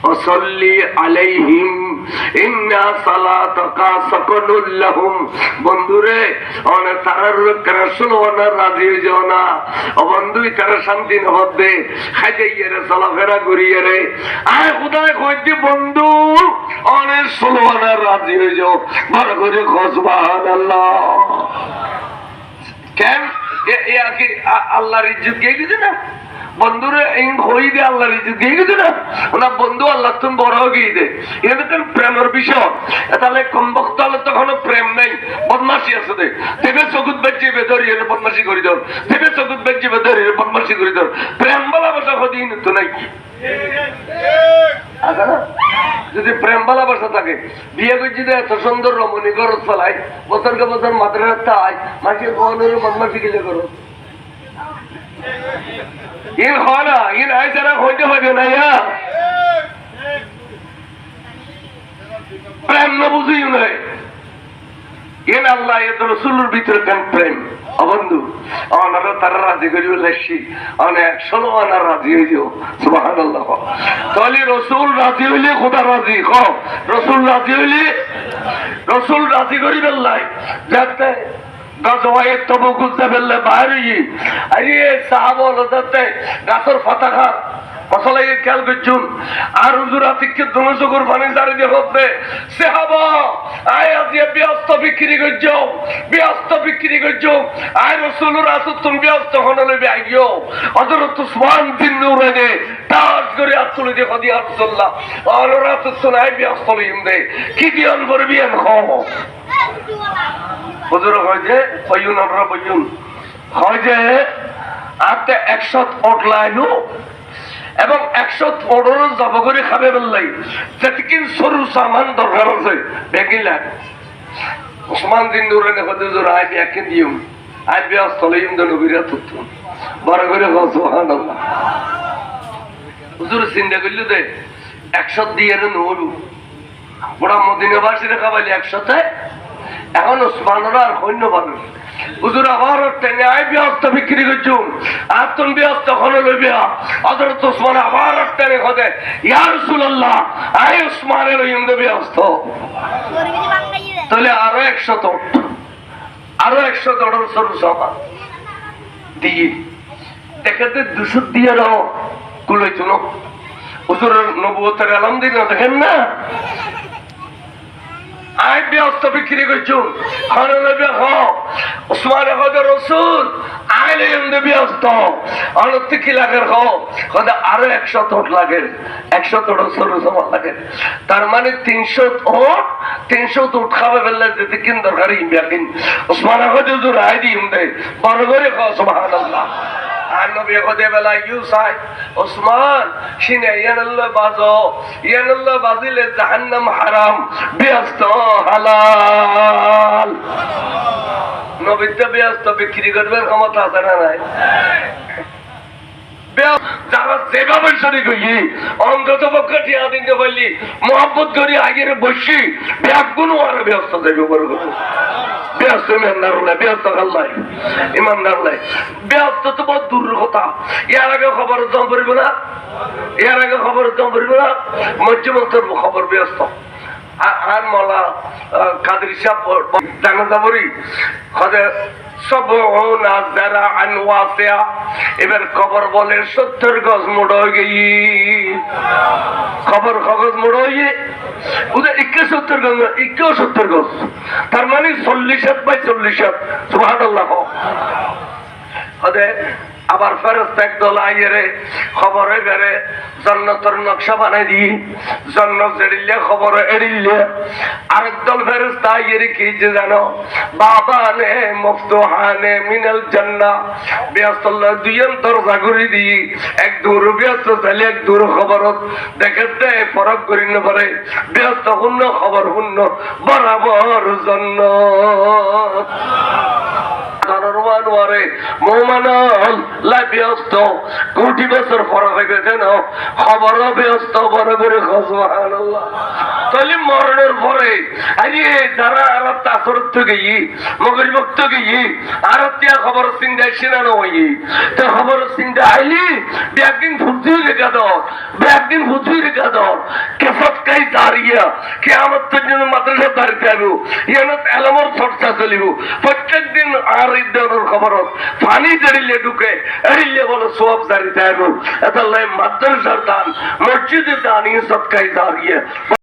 ওয়াসাল্লি আলাইহিম ইন্না সালাতাকা সাকানুল লাহুম। বন্ধুরে অনে তারার করে শুনো না, রাজি হয়ে যাও না। ও বন্ধু তারা শান্তি নহবে খাইয়ে রে চলাফেরা করিয়ে রে আয় খুদায় কইতে বন্ধু অনেক শুনো না, রাজি হয়ে যাও। বড় করে সুবহানাল্লাহ। কেন কি আল্লাহর ইজ্জত গিয়ে গেছে না? বন্ধুরে হই দে আল্লাহর ইজ্জত গিয়ে গেছে না? ওনা বন্ধু আল্লাহ তুমি বড় গিয়ে দে। এটা তো প্রেমের বিষয়। তাহলে কম বক্ত হলে তখন প্রেম নেই, বদমাসি আছে দে। দেবে চকুত বেঁচে বেদরি এর বদমাসি করে দাও, দেবে চকুত বেঁচে বেদরি এর বদমাসি করে দাও। প্রেম ভালোবাসা কদিন তো নাই আছে না? যদি প্রেম ভালোবাসা থাকে, বিয়ে করছি এত সুন্দর রমণী ঘর চালাই, বছরকে বছর মাদ্রাসা আয়, মাসির কখনোর বদমাসি গেলে করো ইন হয় না, ইন আয় যারা হইতে হবে না। প্রেম না বুঝিও নাই ইন আল্লাহ এত রসুলের ভিতরে কেন প্রেম বন্ধু অনারা তারা রাজি করিও লেসি অনেক ষোলো আনা রাজি হয়ে যাও। সুবহানাল্লাহ। তাহলে রসুল রাজি হইলে খোদা রাজি। রসুল রাজি হইলে রসুল রাজি করি বেল্লাই যাতে গজওয়ায়ে তবুক যাবেল্লে বাইরে আরে সাহাবা হযরতে গাছর ফাতাখা মশলা এই খেয়াল করছুন। আর হুজুর আতিককে দনজগর পানি জারি দিয়ে হবে সাহাবা আয় আজিয়ে ব্যস্ত বিক্রি করছো, ব্যস্ত বিক্রি করছো। আয় রাসূলুর রাসূল তুমি ব্যস্ত হনে লইবে আইও হযরত উসমান বিন নুরাইনে টাস করে আতুলে দিয়ে কদি রাসূলুল্লাহ আর রাসূল সুনাই ব্যস্ত লইম দে কি দিন করবি আন খাও হুজুর হয় যে পয়ুন আমরা পয়ুন হয় যে আপনি 108 লাইনু এবং 115 জব করে খাবে বললাই যেতিকিন সরু সামান দরকার আছে বেগিলা ওসমান দিন নুরাইনে হুজুর আই একদিন দিও আই ব্যস্ত লইম দে নবীরা তুত বড় করে সুবহানাল্লাহ। হুজুর চিন্তা করল দে 100 দিয়ে নরু বড় মদিনাবাসীরা খাবাইলে 100তে এখন ওসমানরা আর সৈন্য পাবে হুজুর আবার টেনে আই ব্যস্ত বিক্রি করছো আর তুমি ব্যস্ত হলে লইবে হযরত ওসমান আবার টেনে খদে ইয়া রাসূলুল্লাহ আই ওসমানের লইম দে ব্যস্ত তাহলে আরো 100 আরো 100 সরু সভা দিয়ে দেখাতে 200 দিয়ে রাও কুলাই চলো হুজুরের নবুয়তের আলহামদুলিল্লাহ দেখেন না আই ব্যস্ত বিক্রি করছো খানে লইবে ওসমান হযরত রাসূল আইলে এমনি ব্যস্ত অনতি কি লাগে হদা আরো 100 লাগে 100 সরু সভা লাগে। তার মানে 300 খাবে বললে যেতে কিন দরকারি ইমবিয়াকিন ওসমান হযরত হুজুর আই দিম দে বড় করে সুবহানাল্লাহ। আর নবী কদে বেলা ইউসাই ওসমান শিনে ইয়ানাল্লাহ বাজো ইয়ানাল্লাহ বাজিলে জাহান্নাম হারাম ব্যস্ত হালাল। নবীতে ব্যস্ত বিক্রি করবার ক্ষমতা আছে না নাই? যারা যেভাবে শরীর হইয়ে অন্তত পক্ষে টিয়া দিনকে বললি মোহাম্মত করি আগের বসি ব্যাগুলো আর ব্যস্ত যাবে বড় ব্যস্ত ইমানদার নাই, ব্যস্ত খাল্লাই ইমানদার নাই, ব্যস্ত তো বহুত দূর কথা। এর আগে খবর জম পড়িব না, এর আগে খবর জম পড়িব না, মধ্যমন্তর খবর ব্যস্ত। আর মলা কাদের সাহেব জানা যাবরি এবার খবর বলে 70 গজ মোড় গেই খবর খবর মোড় হয়ে 71 গজ 71 গজ তার মানে 40/40 সুবহানাল্লাহ। আবার ফেরেশতা একদল আইরে খবর বেড়ে জান্নাতের নকশা বানাই দি জান্নাত জেড়িলে খবর এড়িলে আরেক দল ফেরেশতা আইরে কি যে জানো বাবানে মফতুহানে মিনাল জান্নাহ বিয়াসাল্লাহ দুইজন দরজা করে দি এক দূর ব্যস্ত চাইলে এক দূর খবরত দেখতে ফরক করি না পারে ব্যস্ত শূন্য খবর শূন্য বরাবর জান্নাত ব্যস্ত কোটি বছর ফরক হয়ে কেন খবর ব্যস্ত বড় করে তাহলে মরণের পরে যারা আরব তাসরত থেকে মগরিব থেকে আরব তিয়া খবর চিন্তা সিনানো হই তো খবর চিন্তা আইলি একদিন ফুটুই রেখা দর একদিন ফুটুই রেখা দর জারিয়া কিয়ামত পর্যন্ত মাদ্রাসা দাঁড়িয়ে থাকবো ইয়ানত এলমর চর্চা চলিব প্রত্যেক দিন আর ইদ্দানোর খবরত পানি জড়িলে ঢুকে এড়িলে বলো সব দাঁড়িয়ে থাকবো এত মাদ্রাসার দান মসজিদের দান ইয়ে সৎকাই জারিয়া